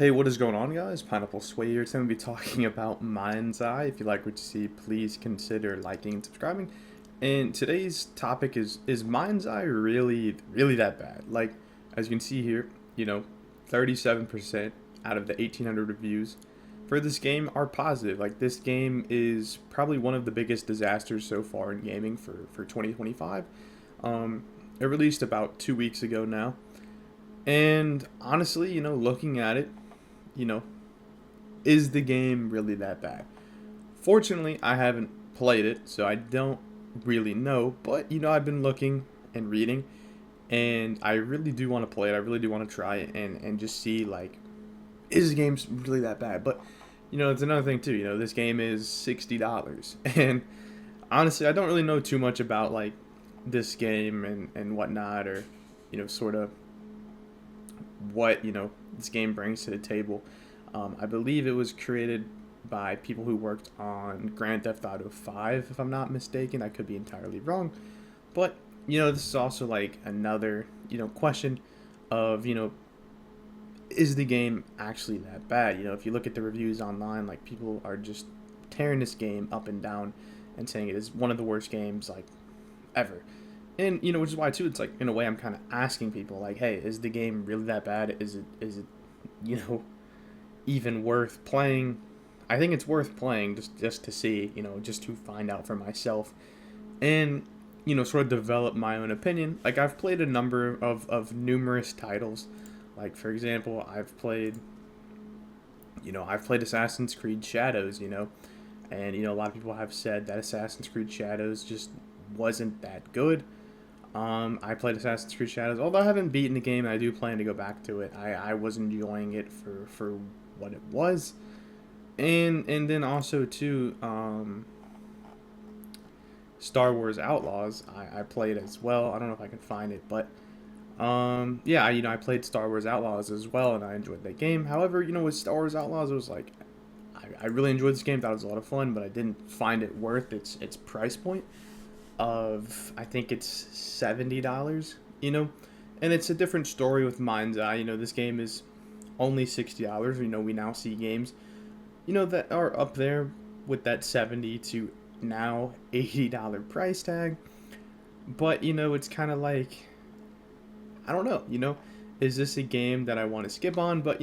Hey, what is going on, guys? Pineapple Sway here. Today I'm going to be talking about MindsEye. If you like what you see, please consider liking and subscribing. And today's topic is MindsEye really that bad? Like, as you can see here, 37% out of the 1,800 reviews for this game are positive. Like, this game is probably one of the biggest disasters so far in gaming for 2025. It released about 2 weeks ago now. And honestly, looking at it, you know, is the game really that bad? Fortunately, I haven't played it, so I don't really know. But, I've been looking and reading, and I really do want to play it. I really do want to try it and just see, like, is the game really that bad? But, it's another thing, too. This game is $60. And honestly, I don't really know too much about, like, this game and whatnot, or, sort of what, this game brings to the table. I believe it was created by people who worked on Grand Theft Auto 5, if I'm not mistaken. I could be entirely wrong. But, this is also like another, question of, is the game actually that bad? If you look at the reviews online, like, people are just tearing this game up and down and saying it is one of the worst games, like, ever. And, which is why, too, it's like, in a way, I'm kind of asking people, like, hey, is the game really that bad? Is it, even worth playing? I think it's worth playing just to see, just to find out for myself. And, sort of develop my own opinion. Like, I've played a number of numerous titles. Like, for example, I've played Assassin's Creed Shadows, and, a lot of people have said that Assassin's Creed Shadows just wasn't that good. I played Assassin's Creed Shadows, although I haven't beaten the game, and I do plan to go back to it. I was enjoying it for what it was, and then also too, Star Wars Outlaws. I played as well. I don't know if I can find it, but yeah, I played Star Wars Outlaws as well, and I enjoyed that game. However, with Star Wars Outlaws, it was like I really enjoyed this game. Thought it was a lot of fun, but I didn't find it worth its price point of, I think it's $70, and it's a different story with MindsEye. This game is only $60. We now see games, that are up there with that 70 to now $80 price tag. But, it's kind of like, I don't know, is this a game that I want to skip on? But,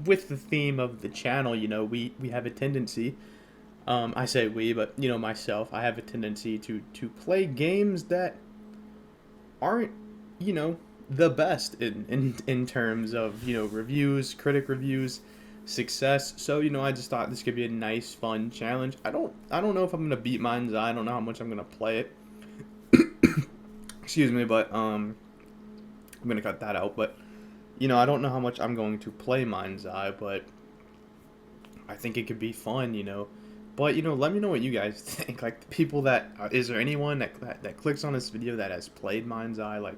with the theme of the channel, we have a tendency, I say we, but, myself, I have a tendency to play games that aren't, the best in terms of, reviews, critic reviews, success. So, I just thought this could be a nice, fun challenge. I don't know if I'm going to beat MindsEye. I don't know how much I'm going to play it. Excuse me, but, I'm going to cut that out. But, I don't know how much I'm going to play MindsEye, but I think it could be fun, But, let me know what you guys think. Like, the people that, is there anyone that clicks on this video that has played MindsEye? Like,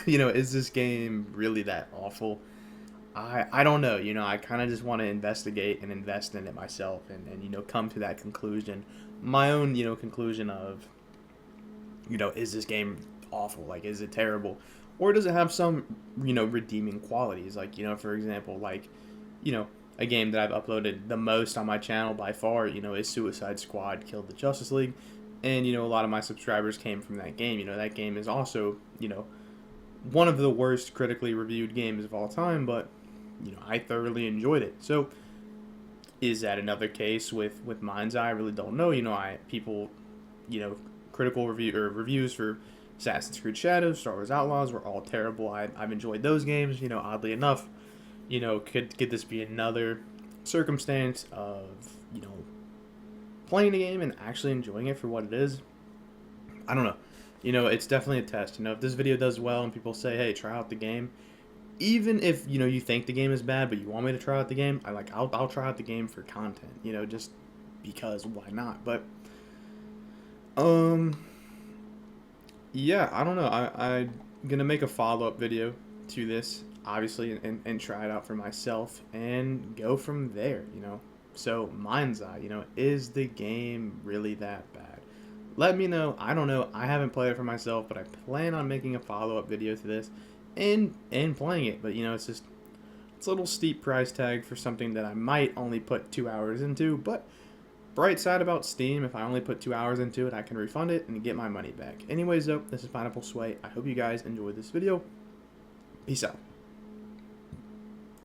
is this game really that awful? I don't know. I kind of just want to investigate and invest in it myself and come to that conclusion. My own, conclusion of, is this game awful? Like, is it terrible? Or does it have some, redeeming qualities? Like, for example, like, a game that I've uploaded the most on my channel by far, is Suicide Squad Killed the Justice League. And, a lot of my subscribers came from that game. That game is also, one of the worst critically reviewed games of all time, but, I thoroughly enjoyed it. So, is that another case with MindsEye? I really don't know. People, critical reviews for Assassin's Creed Shadows, Star Wars Outlaws were all terrible. I've enjoyed those games, oddly enough. Could this be another circumstance of, playing the game and actually enjoying it for what it is? I don't know. It's definitely a test. If this video does well and people say, hey, try out the game, even if, you think the game is bad, but you want me to try out the game, I'll try out the game for content, just because, why not? But, yeah, I don't know. I'm gonna make a follow-up video to this, obviously, and try it out for myself and go from there, So, MindsEye, is the game really that bad? Let me know. I don't know. I haven't played it for myself, but I plan on making a follow-up video to this and playing it. But, it's It's a little steep price tag for something that I might only put 2 hours into, but bright side about Steam, if I only put 2 hours into it, I can refund it and get my money back. Anyways, though, this is Pineapple Sway. I hope you guys enjoyed this video. Peace out.